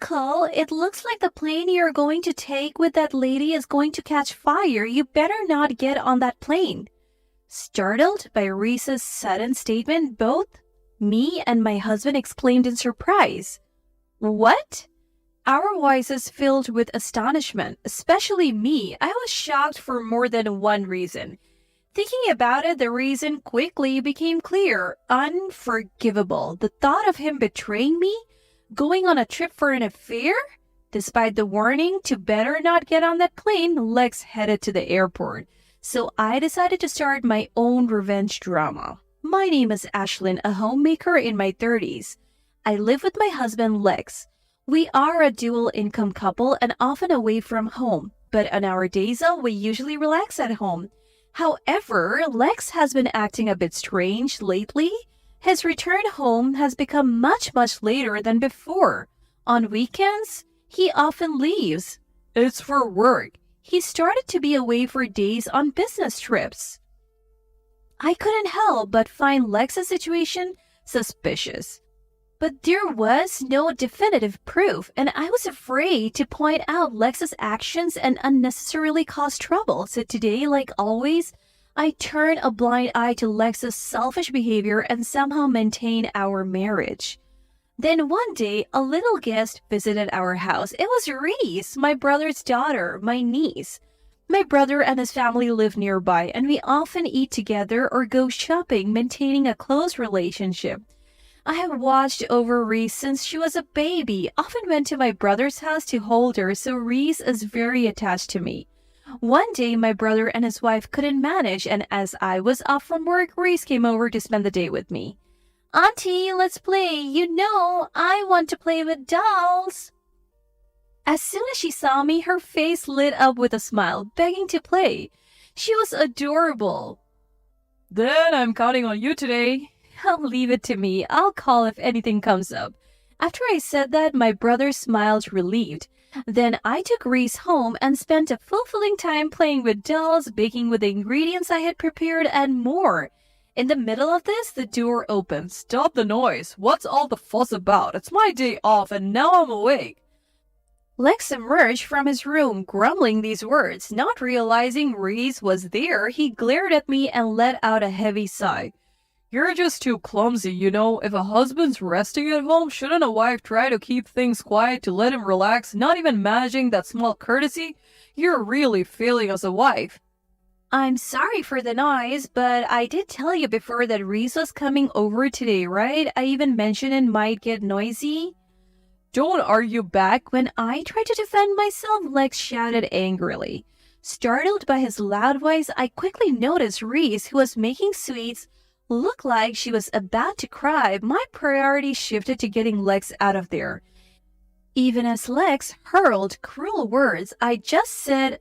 Uncle, it looks like the plane you're going to take with that lady is going to catch fire. You better not get on that plane. Startled by Reese's sudden statement, both me and my husband exclaimed in surprise. What? Our voices filled with astonishment, especially me. I was shocked for more than one reason. Thinking about it, the reason quickly became clear. Unforgivable. The thought of him betraying me? Going on a trip for an affair? Despite the warning to better not get on that plane, Lex headed to the airport. So I decided to start my own revenge drama. My name is Ashlyn, a homemaker in my 30s. I live with my husband, Lex. We are a dual-income couple and often away from home, but on our days off, we usually relax at home. However, Lex has been acting a bit strange lately. His return home has become much later than before. On weekends, he often leaves. It's for work. He started to be away for days on business trips. I couldn't help but find Lex's situation suspicious. But there was no definitive proof, and I was afraid to point out Lex's actions and unnecessarily cause trouble. So today, like always, I turn a blind eye to Lex's selfish behavior and somehow maintain our marriage. Then one day, a little guest visited our house. It was Reese, my brother's daughter, my niece. My brother and his family live nearby, and we often eat together or go shopping, maintaining a close relationship. I have watched over Reese since she was a baby, often went to my brother's house to hold her, so Reese is very attached to me. One day, my brother and his wife couldn't manage, and as I was off from work, Reese came over to spend the day with me. Auntie, let's play. You know, I want to play with dolls. As soon as she saw me, her face lit up with a smile, begging to play. She was adorable. Then I'm counting on you today. I'll leave it to me. I'll call if anything comes up. After I said that, my brother smiled relieved. Then I took Reese home and spent a fulfilling time playing with dolls, baking with the ingredients I had prepared, and more. In the middle of this, the door opened. Stop the noise. What's all the fuss about? It's my day off and now I'm awake. Lex emerged from his room, grumbling these words. Not realizing Reese was there, he glared at me and let out a heavy sigh. You're just too clumsy, you know. If a husband's resting at home, shouldn't a wife try to keep things quiet to let him relax, not even managing that small courtesy? You're really failing as a wife. I'm sorry for the noise, but I did tell you before that Reese was coming over today, right? I even mentioned it might get noisy. Don't argue back. When I tried to defend myself, Lex shouted angrily. Startled by his loud voice, I quickly noticed Reese, who was making sweets, looked like she was about to cry. My priority shifted to getting Lex out of there. Even as Lex hurled cruel words, I just said,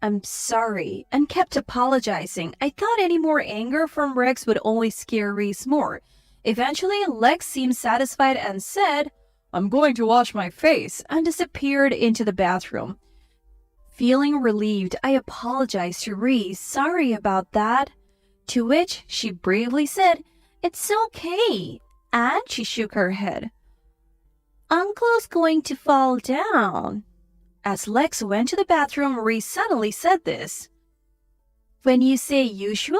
I'm sorry, and kept apologizing. I thought any more anger from Rex would only scare Reese more. Eventually, Lex seemed satisfied and said, I'm going to wash my face, and disappeared into the bathroom. Feeling relieved, I apologized to Reese. Sorry about that. To which she bravely said, It's okay. And she shook her head. Uncle's going to fall down. As Lex went to the bathroom, Reese suddenly said this. When you say usual?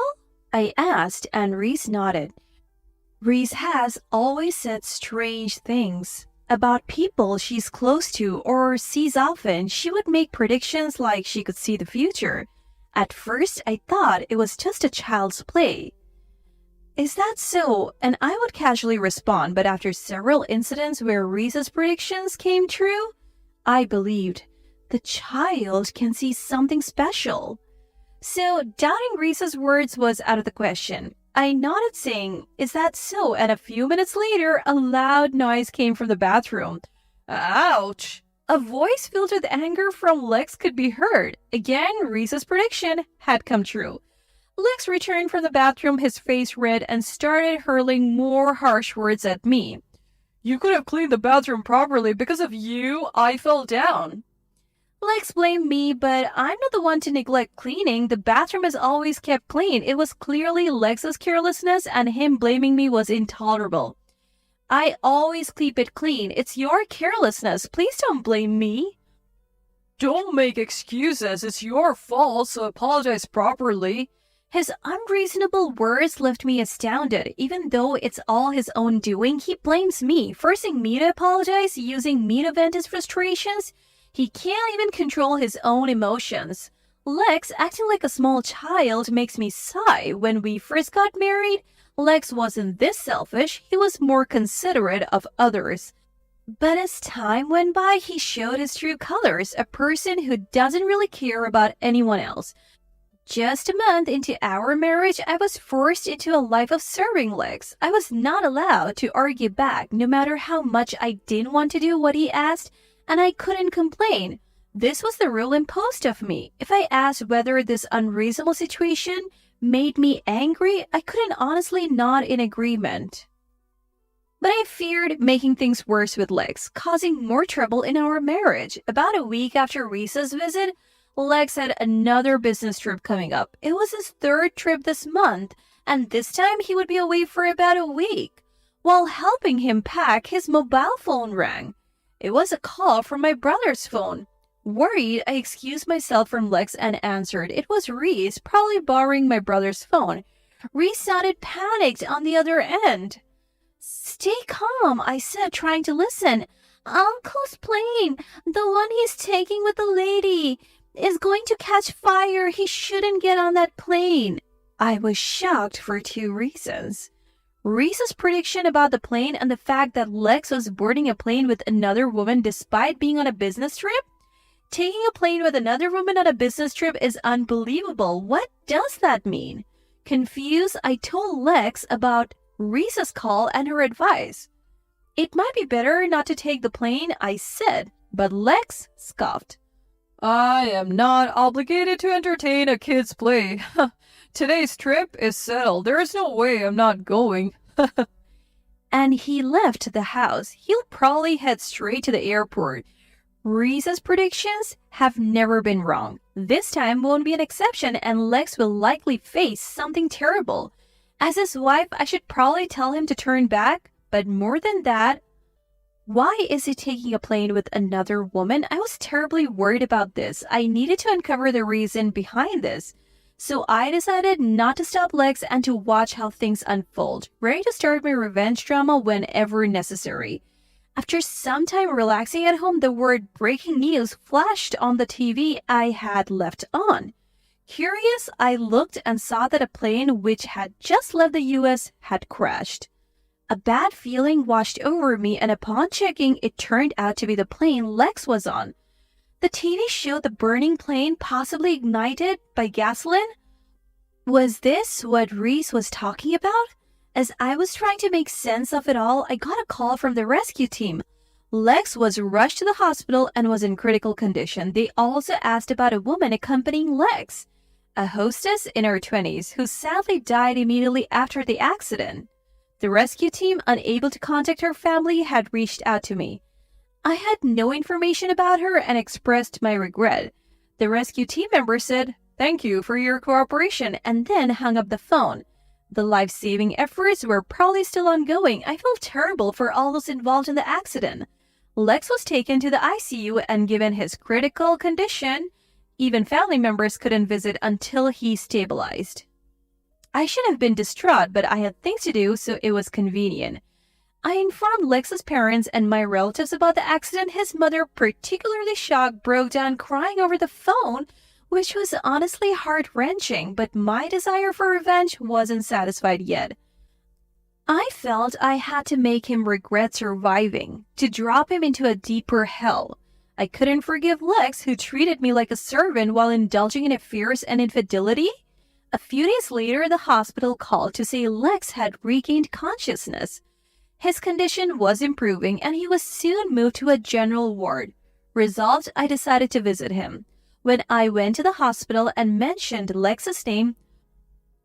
I asked, and Reese nodded. Reese has always said strange things about people she's close to or sees often. She would make predictions like she could see the future. At first, I thought it was just a child's play. Is that so? And I would casually respond, but after several incidents where Reese's predictions came true, I believed the child can see something special. So doubting Reese's words was out of the question. I nodded saying, Is that so? And a few minutes later, a loud noise came from the bathroom. Ouch! A voice filled with anger from Lex could be heard. Again, Reese's prediction had come true. Lex returned from the bathroom, his face red, and started hurling more harsh words at me. You could have cleaned the bathroom properly. Because of you, I fell down. Lex blamed me, but I'm not the one to neglect cleaning. The bathroom is always kept clean. It was clearly Lex's carelessness, and him blaming me was intolerable. I always keep it clean. It's your carelessness. Please don't blame me. Don't make excuses. It's your fault, so apologize properly. His unreasonable words left me astounded. Even though it's all his own doing, he blames me, forcing me to apologize, using me to vent his frustrations. He can't even control his own emotions. Lex, acting like a small child, makes me sigh. When we first got married, Lex wasn't this selfish. He was more considerate of others. But as time went by, he showed his true colors, a person who doesn't really care about anyone else. Just a month into our marriage, I was forced into a life of serving Lex. I was not allowed to argue back, no matter how much I didn't want to do what he asked, and I couldn't complain. This was the rule imposed of me. If I asked whether this unreasonable situation made me angry, I couldn't honestly nod in agreement. But I feared making things worse with Lex, causing more trouble in our marriage. About a week after Risa's visit, Lex had another business trip coming up. It was his third trip this month, and this time he would be away for about a week. While helping him pack, his mobile phone rang. It was a call from my brother's phone. Worried, I excused myself from Lex and answered. It was Reese, probably borrowing my brother's phone. Reese sounded panicked on the other end. "Stay calm," I said, trying to listen. "Uncle's plane, the one he's taking with the lady, is going to catch fire. He shouldn't get on that plane." I was shocked for two reasons. Reese's prediction about the plane and the fact that Lex was boarding a plane with another woman despite being on a business trip. Taking a plane with another woman on a business trip is unbelievable. What does that mean? Confused, I told Lex about Reese's call and her advice. "It might be better not to take the plane," I said, but Lex scoffed. "I am not obligated to entertain a kid's play. Today's trip is settled. There is no way I'm not going." And he left the house. He'll probably head straight to the airport. Reese's predictions have never been wrong. This time won't be an exception, and Lex will likely face something terrible. As his wife, I should probably tell him to turn back, but more than that, why is he taking a plane with another woman? I was terribly worried about this. I needed to uncover the reason behind this. So I decided not to stop Lex and to watch how things unfold, ready to start my revenge drama whenever necessary. After some time relaxing at home, the word breaking news flashed on the TV I had left on. Curious, I looked and saw that a plane which had just left the US had crashed. A bad feeling washed over me, and upon checking, it turned out to be the plane Lex was on. The TV showed the burning plane, possibly ignited by gasoline. Was this what Reese was talking about? As I was trying to make sense of it all, I got a call from the rescue team. Lex was rushed to the hospital and was in critical condition. They also asked about a woman accompanying Lex, a hostess in her 20s, who sadly died immediately after the accident. The rescue team, unable to contact her family, had reached out to me. I had no information about her and expressed my regret. The rescue team member said, "Thank you for your cooperation," and then hung up the phone. The life-saving efforts were probably still ongoing. I felt terrible for all those involved in the accident. Lex was taken to the ICU, and given his critical condition, even family members couldn't visit until he stabilized. I should have been distraught, but I had things to do, so it was convenient. I informed Lex's parents and my relatives about the accident. His mother, particularly shocked, broke down crying over the phone, which was honestly heart-wrenching, but my desire for revenge wasn't satisfied yet. I felt I had to make him regret surviving, to drop him into a deeper hell. I couldn't forgive Lex, who treated me like a servant while indulging in affairs and infidelity. A few days later, the hospital called to say Lex had regained consciousness. His condition was improving, and he was soon moved to a general ward. Resolved, I decided to visit him. When I went to the hospital and mentioned Lex's name,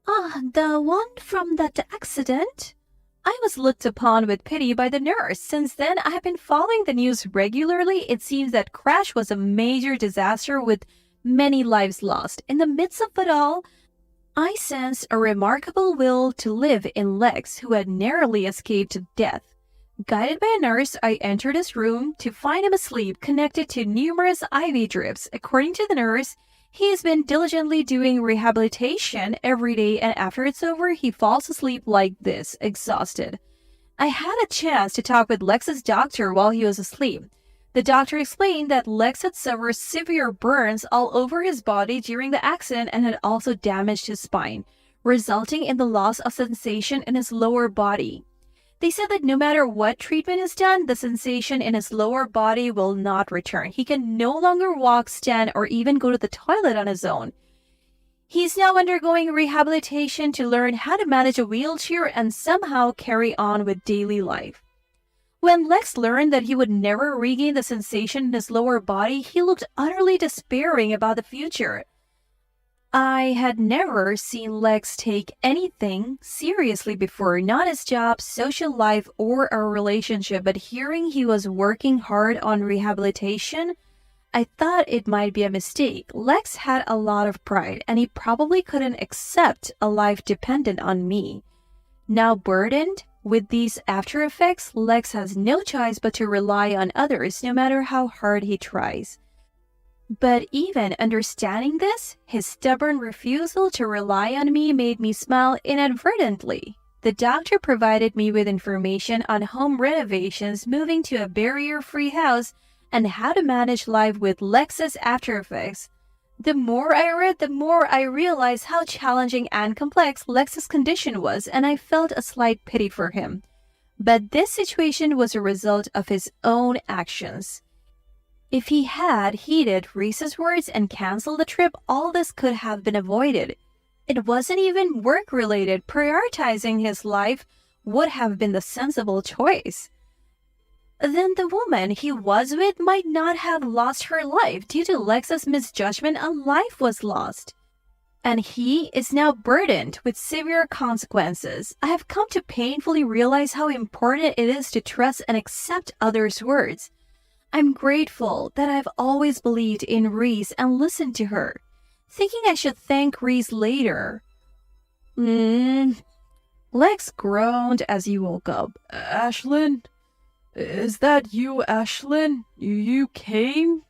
"The one from that accident," I was looked upon with pity by the nurse. Since then, I have been following the news regularly. It seems that crash was a major disaster with many lives lost. In the midst of it all, I sensed a remarkable will to live in Lex, who had narrowly escaped death. Guided by a nurse, I entered his room to find him asleep, connected to numerous IV drips. According to the nurse, he has been diligently doing rehabilitation every day, and after it's over, he falls asleep like this, exhausted. I had a chance to talk with Lex's doctor while he was asleep. The doctor explained that Lex had suffered severe burns all over his body during the accident and had also damaged his spine, resulting in the loss of sensation in his lower body. They said that no matter what treatment is done, the sensation in his lower body will not return. He can no longer walk, stand, or even go to the toilet on his own. He's now undergoing rehabilitation to learn how to manage a wheelchair and somehow carry on with daily life. When Lex learned that he would never regain the sensation in his lower body, he looked utterly despairing about the future. I had never seen Lex take anything seriously before, not his job, social life, or a relationship, but hearing he was working hard on rehabilitation, I thought it might be a mistake. Lex had a lot of pride, and he probably couldn't accept a life dependent on me. Now burdened with these after effects, Lex has no choice but to rely on others, no matter how hard he tries. But even understanding this, his stubborn refusal to rely on me made me smile inadvertently. The doctor provided me with information on home renovations, moving to a barrier-free house, and how to manage life with Lex's after effects. The more I read, the more I realized how challenging and complex Lex's condition was, and I felt a slight pity for him. But this situation was a result of his own actions. If he had heeded Reese's words and canceled the trip, all this could have been avoided. It wasn't even work-related. Prioritizing his life would have been the sensible choice. Then the woman he was with might not have lost her life. Due to Lex's misjudgment, a life was lost. And he is now burdened with severe consequences. I have come to painfully realize how important it is to trust and accept others' words. I'm grateful that I've always believed in Reese and listened to her, thinking I should thank Reese later. Lex groaned as he woke up. Ashlyn? Is that you, Ashlyn? You came?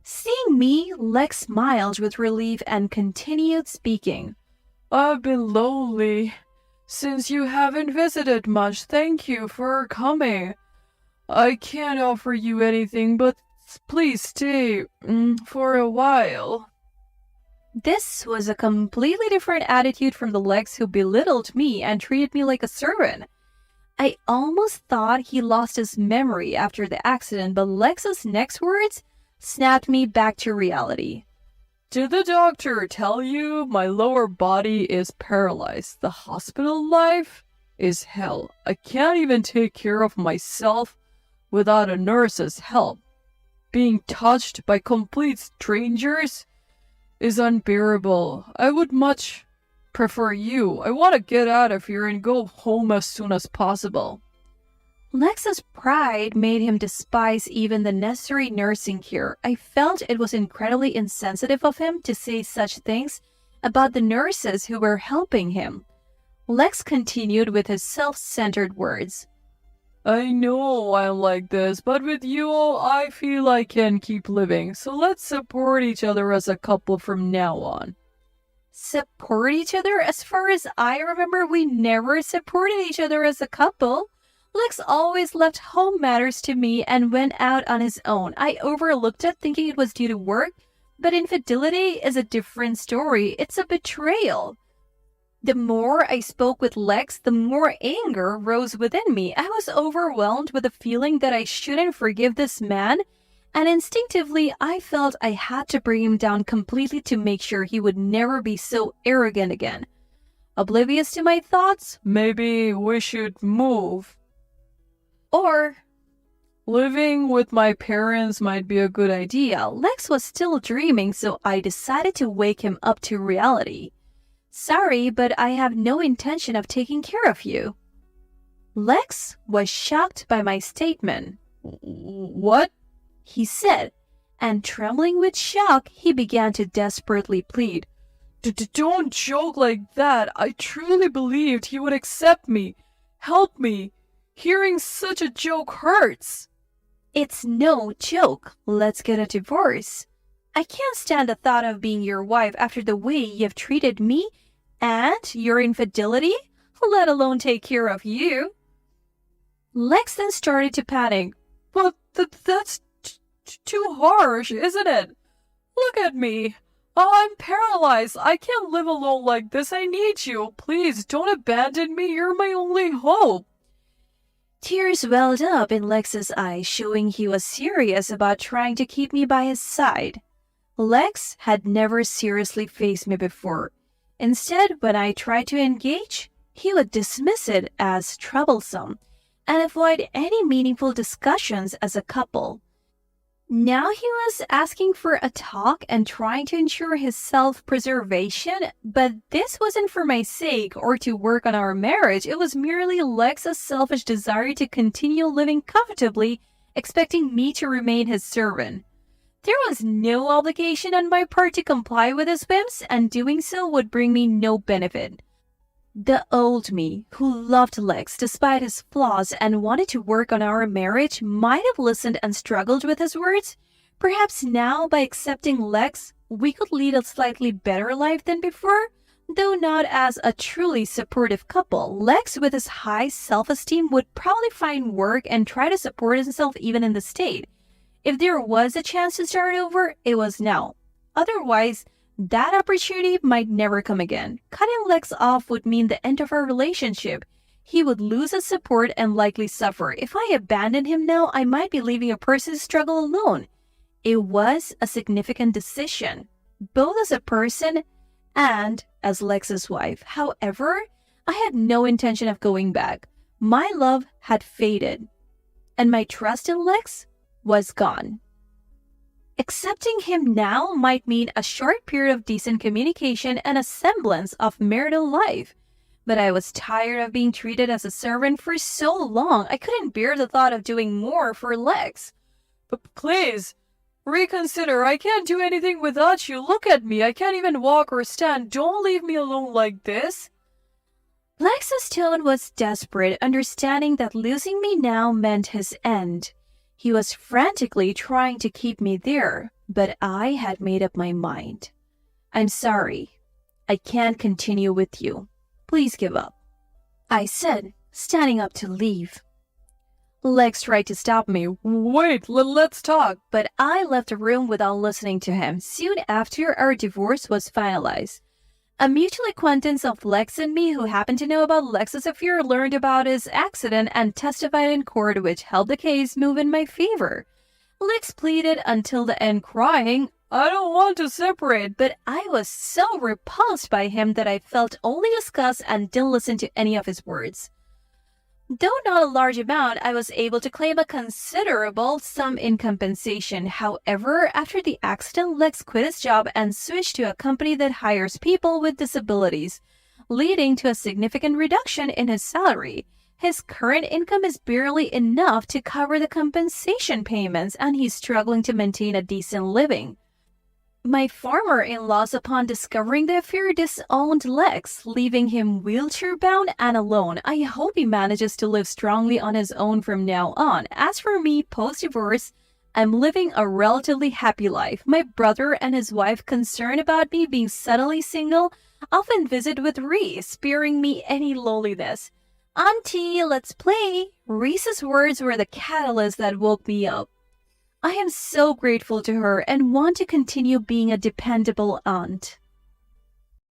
Seeing me, Lex smiled with relief and continued speaking. I've been lonely. Since you haven't visited much, thank you for coming. I can't offer you anything, but please stay for a while. This was a completely different attitude from the Lex who belittled me and treated me like a servant. I almost thought he lost his memory after the accident, but Lex's next words snapped me back to reality. Did the doctor tell you my lower body is paralyzed? The hospital life is hell. I can't even take care of myself without a nurse's help. Being touched by complete strangers is unbearable. I would much prefer you. I want to get out of here and go home as soon as possible. Lex's pride made him despise even the necessary nursing care. I felt it was incredibly insensitive of him to say such things about the nurses who were helping him. Lex continued with his self-centered words. I know I'm like this, but with you, I feel I can keep living, so let's support each other as a couple from now on. Support each other? As far as I remember, we never supported each other as a couple. Lex always left home matters to me and went out on his own. I overlooked it, thinking it was due to work, but infidelity is a different story. It's a betrayal. The more I spoke with Lex, the more anger rose within me. I was overwhelmed with the feeling that I shouldn't forgive this man, and instinctively I felt I had to bring him down completely to make sure he would never be so arrogant again. Oblivious to my thoughts, maybe we should move. Or living with my parents might be a good idea. Lex was still dreaming, so I decided to wake him up to reality. Sorry, but I have no intention of taking care of you. Lex was shocked by my statement. What? He said, and trembling with shock, he began to desperately plead. Don't joke like that. I truly believed he would accept me, help me. Hearing such a joke hurts. It's no joke. Let's get a divorce. I can't stand the thought of being your wife after the way you've treated me and your infidelity, let alone take care of you. Lex then started to panic. But that's too harsh, isn't it? Look at me. I'm paralyzed. I can't live alone like this. I need you. Please don't abandon me. You're my only hope. Tears welled up in Lex's eyes, showing he was serious about trying to keep me by his side. Lex had never seriously faced me before. Instead, when I tried to engage, he would dismiss it as troublesome and avoid any meaningful discussions as a couple. Now he was asking for a talk and trying to ensure his self-preservation, but this wasn't for my sake or to work on our marriage. It was merely Lex's selfish desire to continue living comfortably, expecting me to remain his servant. There was no obligation on my part to comply with his whims, and doing so would bring me no benefit. The old me, who loved Lex despite his flaws and wanted to work on our marriage, might have listened and struggled with his words. Perhaps now, by accepting Lex, we could lead a slightly better life than before, though not as a truly supportive couple. Lex, with his high self-esteem, would probably find work and try to support himself even in the state. If there was a chance to start over, it was now. Otherwise, that opportunity might never come again. Cutting Lex off would mean the end of our relationship. He would lose his support and likely suffer. If I abandoned him now, I might be leaving a person to struggle alone. It was a significant decision, both as a person and as Lex's wife. However, I had no intention of going back. My love had faded, and my trust in Lex was gone. Accepting him now might mean a short period of decent communication and a semblance of marital life. But I was tired of being treated as a servant for so long. I couldn't bear the thought of doing more for Lex. But please, reconsider. I can't do anything without you. Look at me. I can't even walk or stand. Don't leave me alone like this. Lex's tone was desperate, understanding that losing me now meant his end. He was frantically trying to keep me there, but I had made up my mind. I'm sorry. I can't continue with you. Please give up, I said, standing up to leave. Lex tried to stop me. Wait, let's talk. But I left the room without listening to him. Soon after, our divorce was finalized. A mutual acquaintance of Lex and me who happened to know about Lex's affair learned about his accident and testified in court, which helped the case move in my favor. Lex pleaded until the end, crying, I don't want to separate. But I was so repulsed by him that I felt only disgust and didn't listen to any of his words. Though not a large amount, I was able to claim a considerable sum in compensation. However, after the accident, Lex quit his job and switched to a company that hires people with disabilities, leading to a significant reduction in his salary. His current income is barely enough to cover the compensation payments, and he's struggling to maintain a decent living. My former in-laws, upon discovering the affair, disowned Lex, leaving him wheelchair-bound and alone. I hope he manages to live strongly on his own from now on. As for me, post-divorce, I'm living a relatively happy life. My brother and his wife, concerned about me being suddenly single, often visit with Reese, sparing me any loneliness. Auntie, let's play! Reese's words were the catalyst that woke me up. I am so grateful to her and want to continue being a dependable aunt.